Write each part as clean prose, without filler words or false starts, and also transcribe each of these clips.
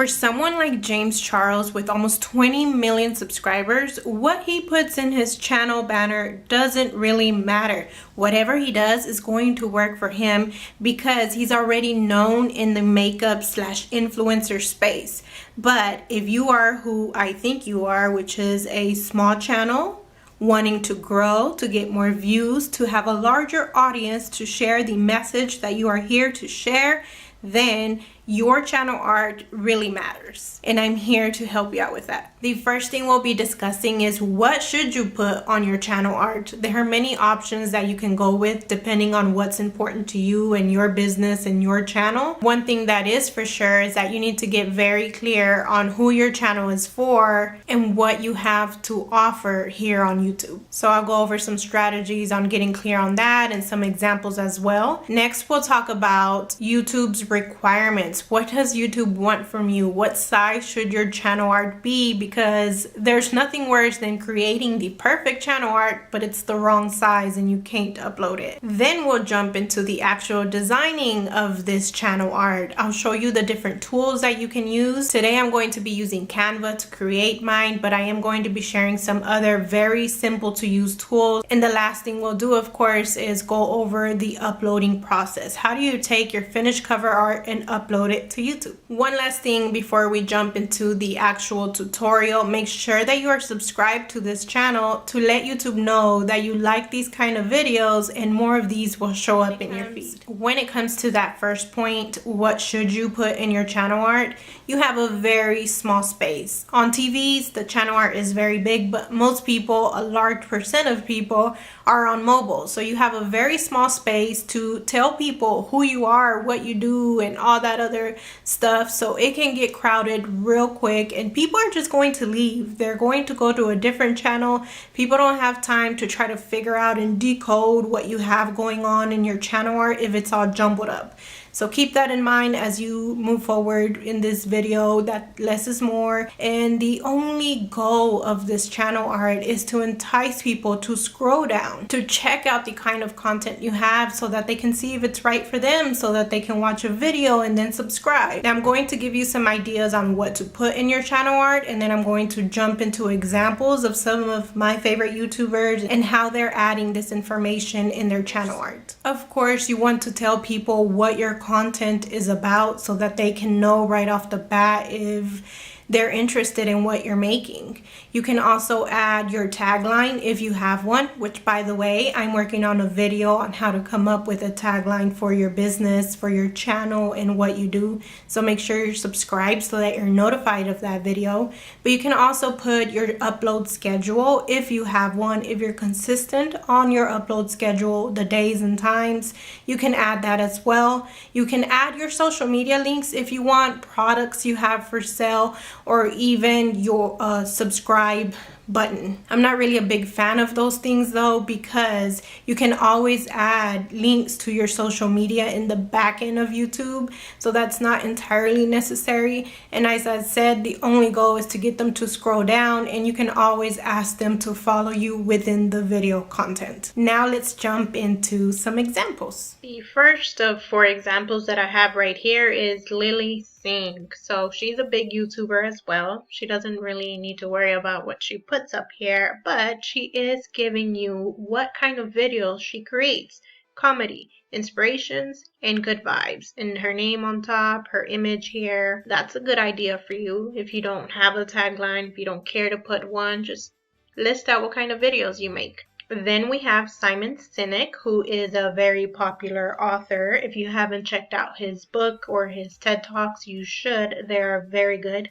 For someone like James Charles with almost 20 million subscribers, what he puts in his channel banner doesn't really matter. Whatever he does is going to work for him because he's already known in the makeup slash influencer space. But if you are who I think you are, which is a small channel, wanting to grow, to get more views, to have a larger audience, to share the message that you are here to share, then your channel art really matters. And I'm here to help you out with that. The first thing we'll be discussing is what should you put on your channel art? There are many options that you can go with depending on what's important to you and your business and your channel. One thing that is for sure is that you need to get very clear on who your channel is for and what you have to offer here on YouTube. So I'll go over some strategies on getting clear on that and some examples as well. Next, we'll talk about YouTube's requirements. What does YouTube want from you? What size should your channel art be? Because there's nothing worse than creating the perfect channel art, but it's the wrong size and you can't upload it. Then we'll jump into the actual designing of this channel art. I'll show you the different tools that you can use. Today I'm going to be using Canva to create mine, but I am going to be sharing some other very simple to use tools. And the last thing we'll do, of course, is go over the uploading process. How do you take your finished cover art and upload it to YouTube? One last thing before we jump into the actual tutorial, make sure that you are subscribed to this channel to let YouTube know that you like these kind of videos and more of these will show up in your feed. When it comes to that first point, what should you put in your channel art? You have a very small space. On TVs, the channel art is very big, but most people, a large percent of people, are on mobile. So you have a very small space to tell people who you are, what you do, and all that other stuff. So it can get crowded real quick and people are just going to leave. They're going to go to a different channel. People don't have time to try to figure out and decode what you have going on in your channel art if it's all jumbled up. So keep that in mind as you move forward in this video, that less is more. And the only goal of this channel art is to entice people to scroll down, to check out the kind of content you have so that they can see if it's right for them, so that they can watch a video and then subscribe. Now I'm going to give you some ideas on what to put in your channel art, and then I'm going to jump into examples of some of my favorite YouTubers and how they're adding this information in their channel art. Of course, you want to tell people what your content is about so that they can know right off the bat if they're interested in what you're making. You can also add your tagline if you have one, which by the way, I'm working on a video on how to come up with a tagline for your business, for your channel and what you do. So make sure you're subscribed so that you're notified of that video. But you can also put your upload schedule if you have one. If you're consistent on your upload schedule, the days and times, you can add that as well. You can add your social media links if you want, products you have for sale, or even your subscribe button. I'm not really a big fan of those things though, because you can always add links to your social media in the back end of YouTube, so that's not entirely necessary. And as I said, the only goal is to get them to scroll down, and you can always ask them to follow you within the video content. Now let's jump into some examples. The first of 4 examples that I have right here is Lily Singh. So she's a big YouTuber as well. She doesn't really need to worry about what she puts up here, but she is giving you what kind of videos she creates: comedy, inspirations, and good vibes. And her name on top, her image here. That's a good idea for you. If you don't have a tagline, if you don't care to put one, just list out what kind of videos you make. Then we have Simon Sinek, who is a very popular author. If you haven't checked out his book or his TED Talks, you should. They're very good.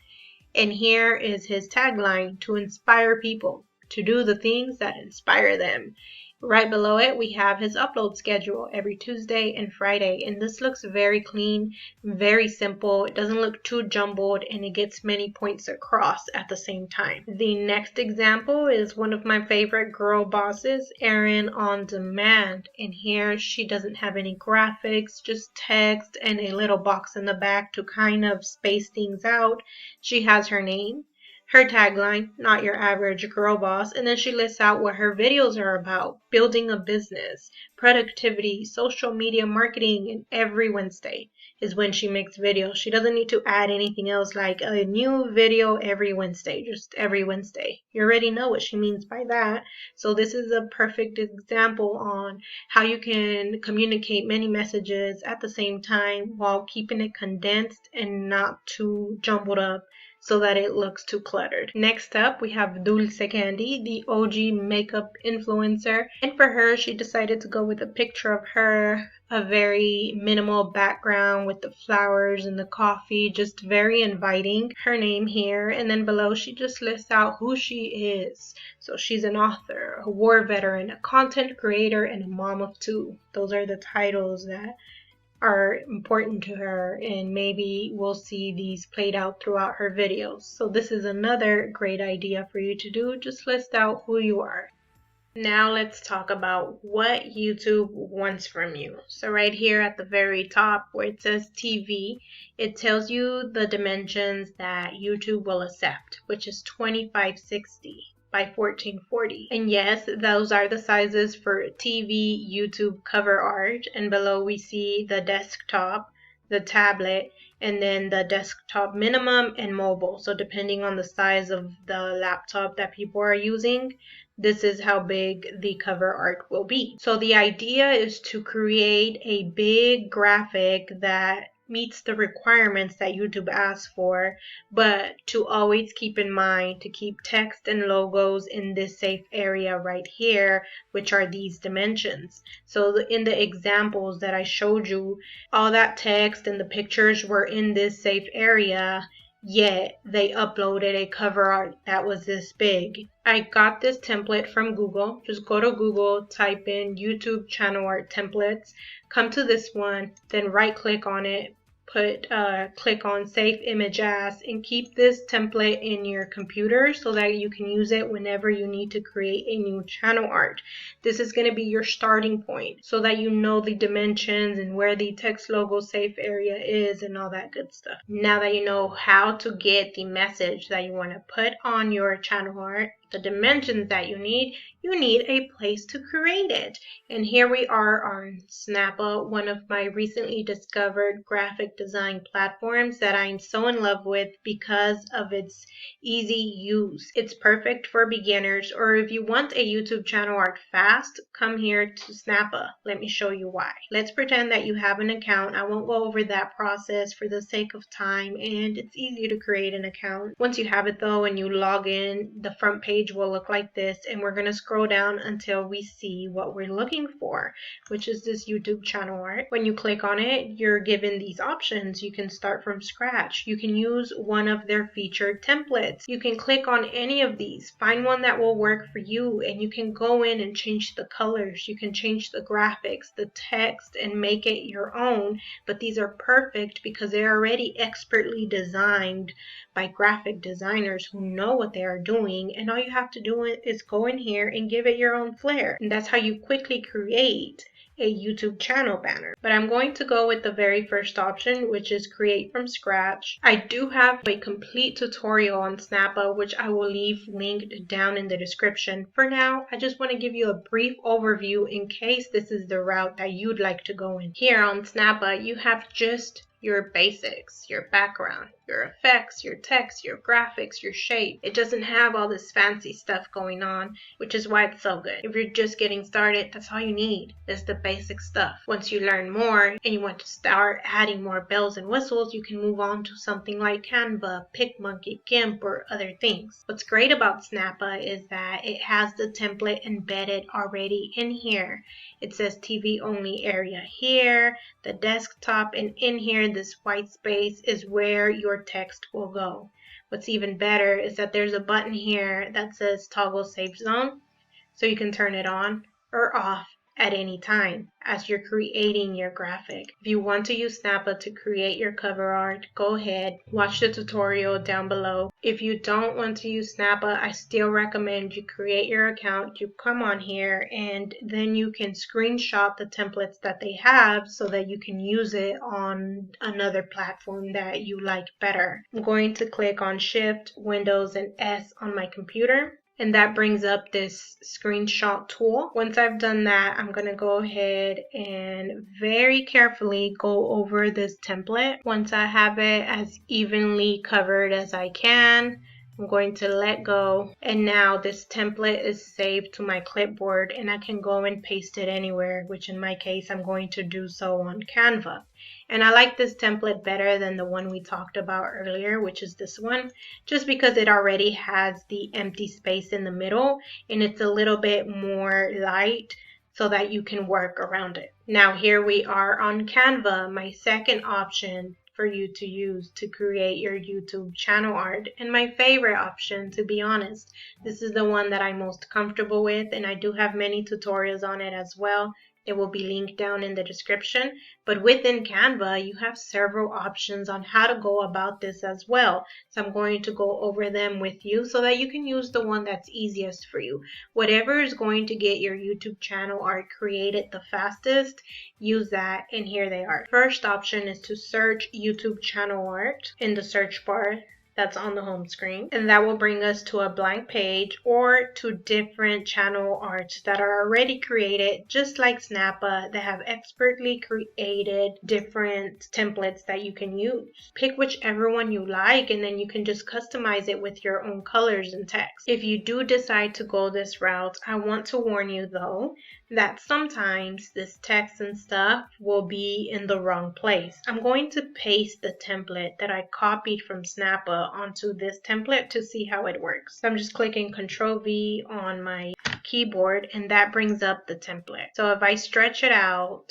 And here is his tagline: to inspire people to do the things that inspire them. Right below it, we have his upload schedule every Tuesday and Friday. And this looks very clean, very simple. It doesn't look too jumbled, and it gets many points across at the same time. The next example is one of my favorite girl bosses, Erin on Demand. And here she doesn't have any graphics, just text and a little box in the back to kind of space things out. She has her name, her tagline, not your average girl boss, and then she lists out what her videos are about: building a business, productivity, social media marketing, and every Wednesday. is when she makes videos. She doesn't need to add anything else like a new video every Wednesday, just every Wednesday. You already know what she means by that. So this is a perfect example on how you can communicate many messages at the same time while keeping it condensed and not too jumbled up so that it looks too cluttered. Next up, we have Dulce Candy, the OG makeup influencer. And for her, she decided to go with a picture of her, a very minimal background with the flowers and the coffee, just very inviting. Her name here, and then below she just lists out who she is. So she's an author, a war veteran, a content creator, and a mom of two. Those are the titles that are important to her, and maybe we'll see these played out throughout her videos. So this is another great idea for you to do. Just list out who you are. Now let's talk about what YouTube wants from you. So right here at the very top where it says TV, it tells you the dimensions that YouTube will accept, which is 2560 by 1440. And yes, those are the sizes for TV, YouTube cover art. And below we see the desktop, the tablet, and then the desktop minimum and mobile. So depending on the size of the laptop that people are using, this is how big the cover art will be. So the idea is to create a big graphic that meets the requirements that YouTube asks for, but to always keep in mind to keep text and logos in this safe area right here, which are these dimensions. So in the examples that I showed you, all that text and the pictures were in this safe area, yet they uploaded a cover art that was this big. I got this template from Google. Just go to Google, type in YouTube channel art templates, come to this one, then right click on it, click on save image as, and keep this template in your computer so that you can use it whenever you need to create a new channel art. This is going to be your starting point so that you know the dimensions and where the text logo safe area is and all that good stuff. Now that you know how to get the message that you want to put on your channel art, the dimensions that you need a place to create it. And here we are on Snappa, one of my recently discovered graphic design platforms that I'm so in love with because of its easy use. It's perfect for beginners, or if you want a YouTube channel art fast, come here to Snappa. Let me show you why. Let's pretend that you have an account. I won't go over that process for the sake of time, and it's easy to create an account. Once you have it though and you log in, the front page will look like this, and we're going to scroll down until we see what we're looking for, which is this YouTube channel art. When you click on it, you're given these options. You can start from scratch. You can use one of their featured templates. You can click on any of these, find one that will work for you, and you can go in and change the colors. You can change the graphics, the text, and make it your own. But these are perfect because they're already expertly designed by graphic designers who know what they are doing, and all you have to do is go in here and give it your own flair. And that's how you quickly create a YouTube channel banner. But I'm going to go with the very first option, which is create from scratch. I do have a complete tutorial on Snappa, which I will leave linked down in the description. For now, I just want to give you a brief overview in case this is the route that you'd like to go in. Here on Snappa, you have just your basics, your background, your effects, your text, your graphics, your shape. It doesn't have all this fancy stuff going on, which is why it's so good. If you're just getting started, that's all you need. Is the basic stuff. Once you learn more and you want to start adding more bells and whistles, you can move on to something like Canva, PicMonkey, GIMP, or other things. What's great about Snappa is that it has the template embedded already in here. It says TV only area here, the desktop, and in here this white space is where your text will go. What's even better is that there's a button here that says toggle safe zone, so you can turn it on or off at any time as you're creating your graphic. If you want to use Snappa to create your cover art, go ahead, watch the tutorial down below. If you don't want to use Snappa, I still recommend you create your account, you come on here, and then you can screenshot the templates that they have so that you can use it on another platform that you like better. I'm going to click on Shift, Windows, and S on my computer. and that brings up this screenshot tool. Once I've done that, I'm going to go ahead and very carefully go over this template. Once I have it as evenly covered as I can, I'm going to let go, and now this template is saved to my clipboard and I can go and paste it anywhere, which in my case I'm going to do so on Canva. And I like this template better than the one we talked about earlier, which is this one, just because it already has the empty space in the middle and it's a little bit more light so that you can work around it. Now here we are on Canva, my second option for you to use to create your YouTube channel art, and my favorite option, to be honest. This is the one that I'm most comfortable with, and I do have many tutorials on it as well. It will be linked down in the description. But within Canva, you have several options on how to go about this as well. So I'm going to go over them with you so that you can use the one that's easiest for you. Whatever is going to get your YouTube channel art created the fastest, use that, and here they are. First option is to search YouTube channel art in the search bar that's on the home screen, and that will bring us to a blank page or to different channel arts that are already created, just like Snappa. They have expertly created different templates that you can use. Pick whichever one you like, and then you can just customize it with your own colors and text. If you do decide to go this route, I want to warn you though that sometimes this text and stuff will be in the wrong place. I'm going to paste the template that I copied from Snappa onto this template to see how it works. So I'm just clicking Ctrl V on my keyboard, and that brings up the template. So if I stretch it out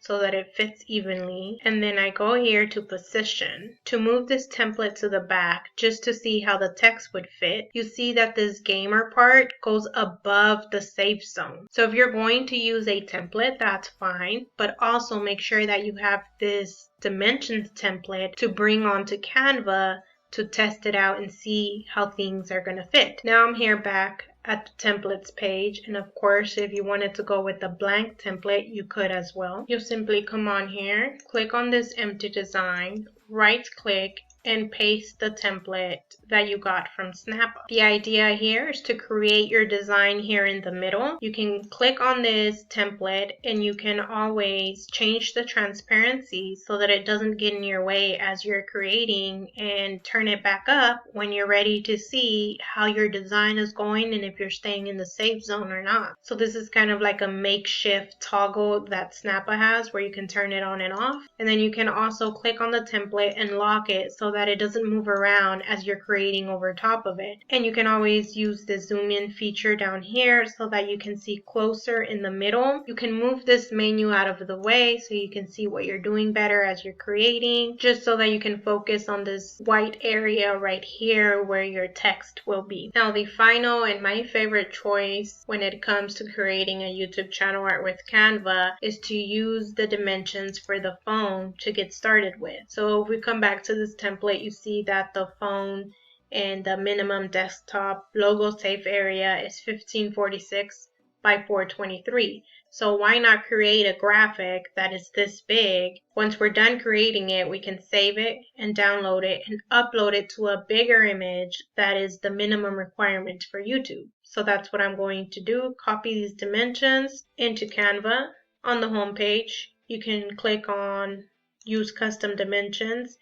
so that it fits evenly, and then I go here to position to move this template to the back just to see how the text would fit, you see that this gamer part goes above the safe zone. So if you're going to use a template, that's fine, but also make sure that you have this dimensions template to bring onto Canva to test it out and see how things are going to fit. Now I'm here back at the templates page, and of course if you wanted to go with a blank template, you could as well. You'll simply come on here, click on this empty design, right click, and paste the template that you got from Snappa. The idea here is to create your design here in the middle. You can click on this template and you can always change the transparency so that it doesn't get in your way as you're creating, and turn it back up when you're ready to see how your design is going and if you're staying in the safe zone or not. So this is kind of like a makeshift toggle that Snappa has where you can turn it on and off, and then you can also click on the template and lock it so that it doesn't move around as you're creating over top of it. And you can always use the zoom in feature down here so that you can see closer in the middle. You can move this menu out of the way so you can see what you're doing better as you're creating, just so that you can focus on this white area right here where your text will be. Now the final and my favorite choice when it comes to creating a YouTube channel art with Canva is to use the dimensions for the phone to get started with. So if we come back to this template, you see that the phone and the minimum desktop logo safe area is 1546 by 423. So why not create a graphic that is this big? Once we're done creating it, we can save it and download it and upload it to a bigger image that is the minimum requirement for YouTube. So that's what I'm going to do. Copy these dimensions into Canva. On the home page, you can click on Use Custom Dimensions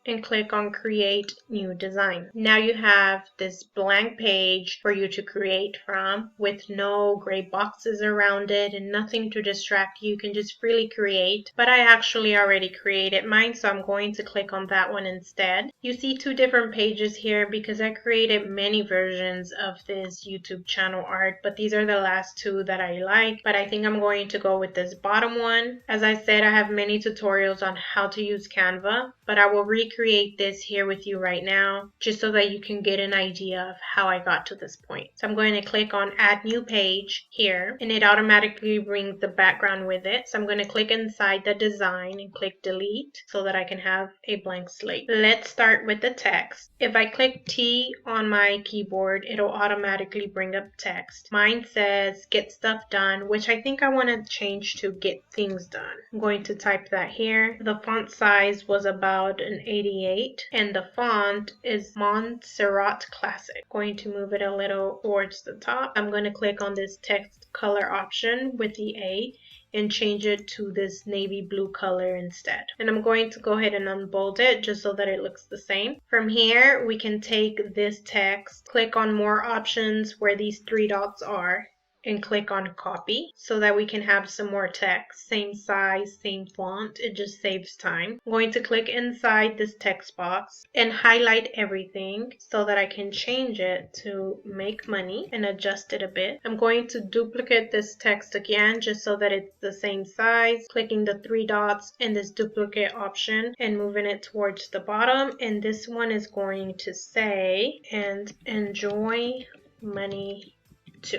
and click on Create New Design. Now you have this blank page for you to create from with no gray boxes around it and nothing to distract you. You can just freely create, but I actually already created mine, so I'm going to click on that one instead. You see two different pages here because I created many versions of this YouTube channel art, but these are the last two that I like, but I think I'm going to go with this bottom one. As I said, I have many tutorials on how to use Canva, but I will recreate this here with you right now just so that you can get an idea of how I got to this point. So I'm going to click on Add New Page here, and it automatically brings the background with it. So I'm going to click inside the design and click Delete so that I can have a blank slate. Let's start with the text. If I click T on my keyboard, it'll automatically bring up text. Mine says Get Stuff Done, which I think I want to change to Get Things Done. I'm going to type that here. The font size was about an 88, and the font is Montserrat Classic. Going to move it a little towards the top. I'm going to click on this text color option with the A and change it to this navy blue color instead. And I'm going to go ahead and unbold it just so that it looks the same. From here, we can take this text, click on more options where these three dots are, and click on copy so that we can have some more text. Same size, same font. It just saves time. I'm going to click inside this text box and highlight everything so that I can change it to make money and adjust it a bit. I'm going to duplicate this text again just so that it's the same size, clicking the three dots and this duplicate option and moving it towards the bottom. And this one is going to say, and enjoy money.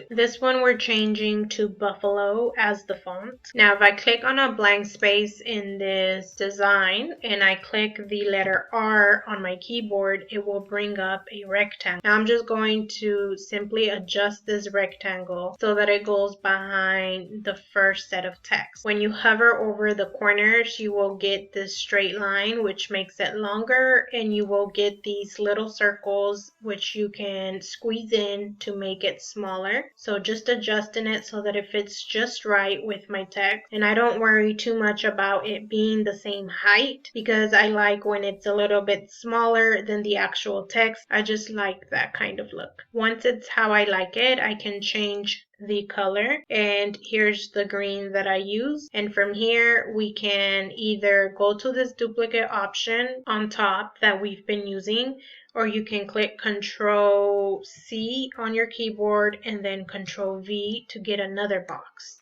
This one we're changing to Buffalo as the font. Now if I click on a blank space in this design and I click the letter R on my keyboard, it will bring up a rectangle. Now I'm just going to simply adjust this rectangle so that it goes behind the first set of text. When you hover over the corners, you will get this straight line which makes it longer, and you will get these little circles which you can squeeze in to make it smaller. So just adjusting it so that it fits just right with my text. And I don't worry too much about it being the same height because I like when it's a little bit smaller than the actual text. I just like that kind of look. Once it's how I like it, I can change the color, and here's the green that I use. And from here we can either go to this duplicate option on top that we've been using, or you can click Control C on your keyboard and then Control V to get another box.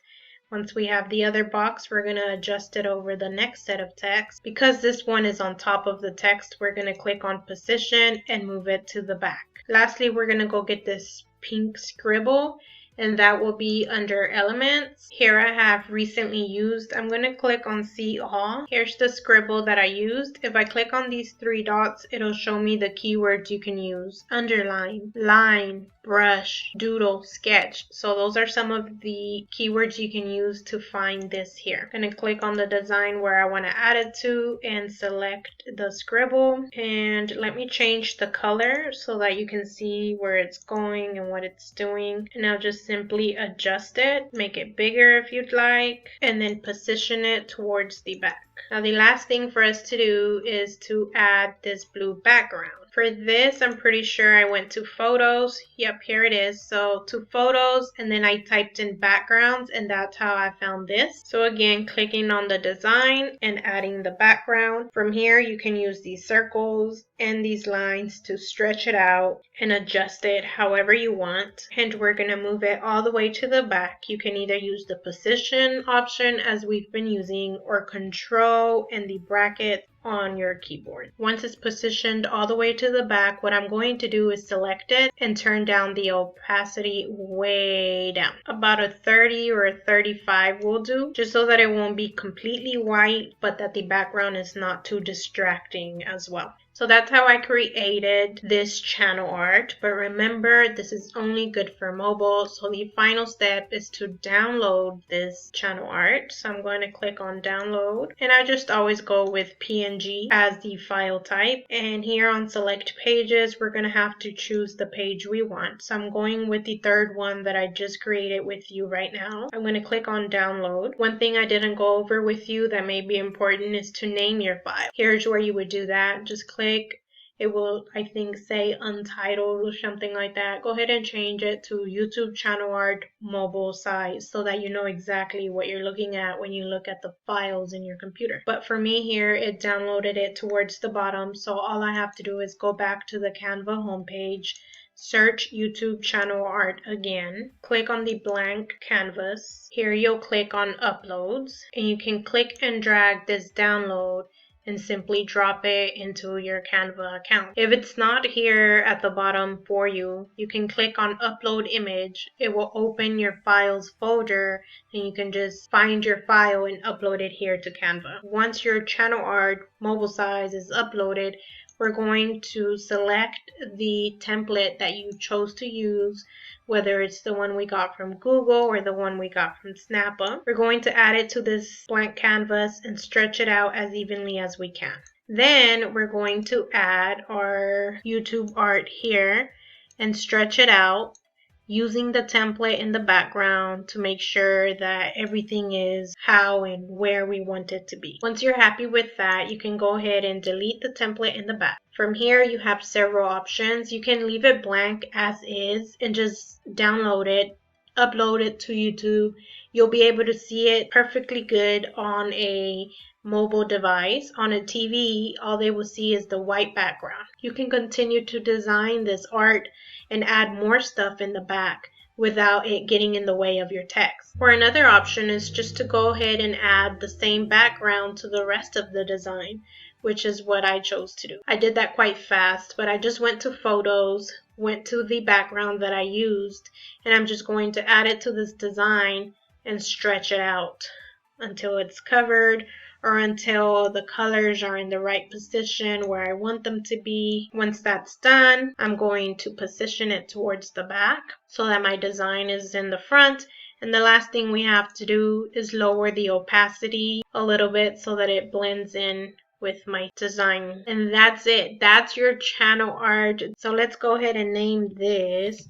Once we have the other box, we're going to adjust it over the next set of text. Because this one is on top of the text, we're going to click on Position and move it to the back. Lastly, we're going to go get this pink scribble, and that will be under Elements. Here I have recently used. I'm going to click on See All. Here's the scribble that I used. If I click on these three dots, it'll show me the keywords you can use. Underline, line, brush, doodle, sketch. So those are some of the keywords you can use to find this here. I'm going to click on the design where I want to add it to and select the scribble. And let me change the color so that you can see where it's going and what it's doing. And I'll just simply adjust it, make it bigger if you'd like, and then position it towards the back. Now the last thing for us to do is to add this blue background. For this, I'm pretty sure I went to Photos. Yep, here it is. So to Photos, and then I typed in backgrounds, and that's how I found this. So again, clicking on the design and adding the background. From here, you can use these circles and these lines to stretch it out and adjust it however you want. And we're going to move it all the way to the back. You can either use the position option as we've been using, or Control and the bracket on your keyboard. Once it's positioned all the way to the back, what I'm going to do is select it and turn down the opacity way down. About a 30 or a 35 will do, just so that it won't be completely white, but that the background is not too distracting as well. So that's how I created this channel art. But remember, this is only good for mobile. So the final step is to download this channel art. So I'm going to click on download. And I just always go with PNG as the file type. And here on select pages, we're going to have to choose the page we want. So I'm going with the third one that I just created with you right now. I'm going to click on download. One thing I didn't go over with you that may be important is to name your file. Here's where you would do that. Just click. It will, I think, say Untitled or something like that. Go ahead and change it to YouTube channel art mobile size so that you know exactly what you're looking at when you look at the files in your computer. But for me here, it downloaded it towards the bottom. So all I have to do is go back to the Canva homepage, search YouTube channel art again, click on the blank canvas. Here you'll click on uploads, and you can click and drag this download and simply drop it into your Canva account. If it's not here at the bottom for you, you can click on upload image. It will open your files folder, and you can just find your file and upload it here to Canva. Once your channel art mobile size is uploaded, we're going to select the template that you chose to use, whether it's the one we got from Google or the one we got from Snappa. We're going to add it to this blank canvas and stretch it out as evenly as we can. Then we're going to add our YouTube art here and stretch it out using the template in the background to make sure that everything is how and where we want it to be. Once you're happy with that, you can go ahead and delete the template in the back. From here, you have several options. You can leave it blank as is and just download it, upload it to YouTube. You'll be able to see it perfectly good on a mobile device. On a TV, all they will see is the white background. You can continue to design this art and add more stuff in the back without it getting in the way of your text. Or another option is just to go ahead and add the same background to the rest of the design, which is what I chose to do. I did that quite fast, but I just went to photos, went to the background that I used, and I'm just going to add it to this design and stretch it out until it's covered, or until the colors are in the right position where I want them to be. Once that's done, I'm going to position it towards the back so that my design is in the front. And the last thing we have to do is lower the opacity a little bit so that it blends in with my design. And that's it. That's your channel art. So let's go ahead and name this,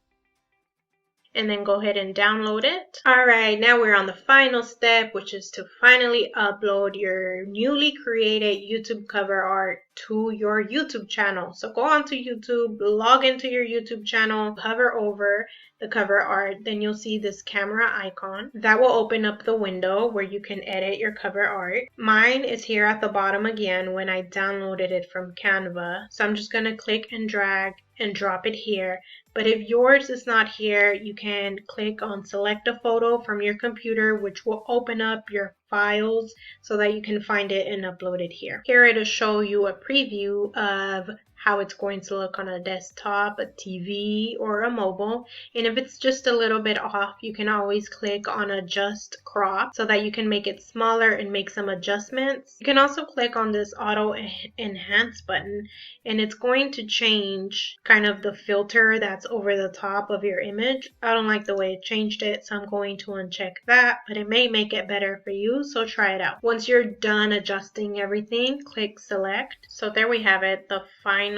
and then go ahead and download it. Alright, now we're on the final step, which is to finally upload your newly created YouTube cover art to your YouTube channel. So go onto YouTube, log into your YouTube channel, hover over the cover art, then you'll see this camera icon. That will open up the window where you can edit your cover art. Mine is here at the bottom again when I downloaded it from Canva. So I'm just going to click and drag and drop it here. But if yours is not here, you can click on select a photo from your computer, which will open up your files so that you can find it and upload it here. Here it'll show you a preview of how it's going to look on a desktop, a TV, or a mobile. And if it's just a little bit off, you can always click on adjust crop so that you can make it smaller and make some adjustments. You can also click on this auto enhance button, and it's going to change kind of the filter that's over the top of your image. I don't like the way it changed it, so I'm going to uncheck that, but it may make it better for you, so try it out. Once you're done adjusting everything, click select. So there we have it, the final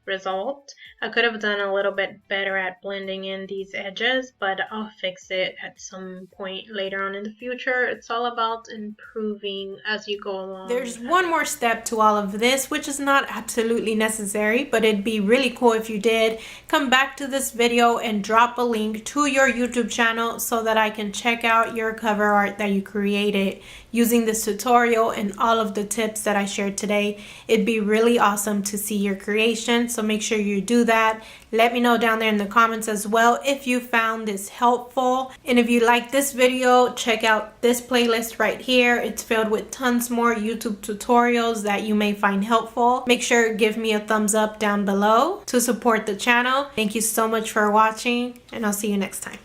result. I could have done a little bit better at blending in these edges, but I'll fix it at some point later on in the future. It's all about improving as you go along. There's one more step to all of this, which is not absolutely necessary, but it'd be really cool if you did. Come back to this video and drop a link to your YouTube channel so that I can check out your cover art that you created using this tutorial and all of the tips that I shared today. It'd be really awesome to see your creation, so make sure you do that. Let me know down there in the comments as well if you found this helpful. And if you like this video, check out this playlist right here. It's filled with tons more YouTube tutorials that you may find helpful. Make sure to give me a thumbs up down below to support the channel. Thank you so much for watching, and I'll see you next time.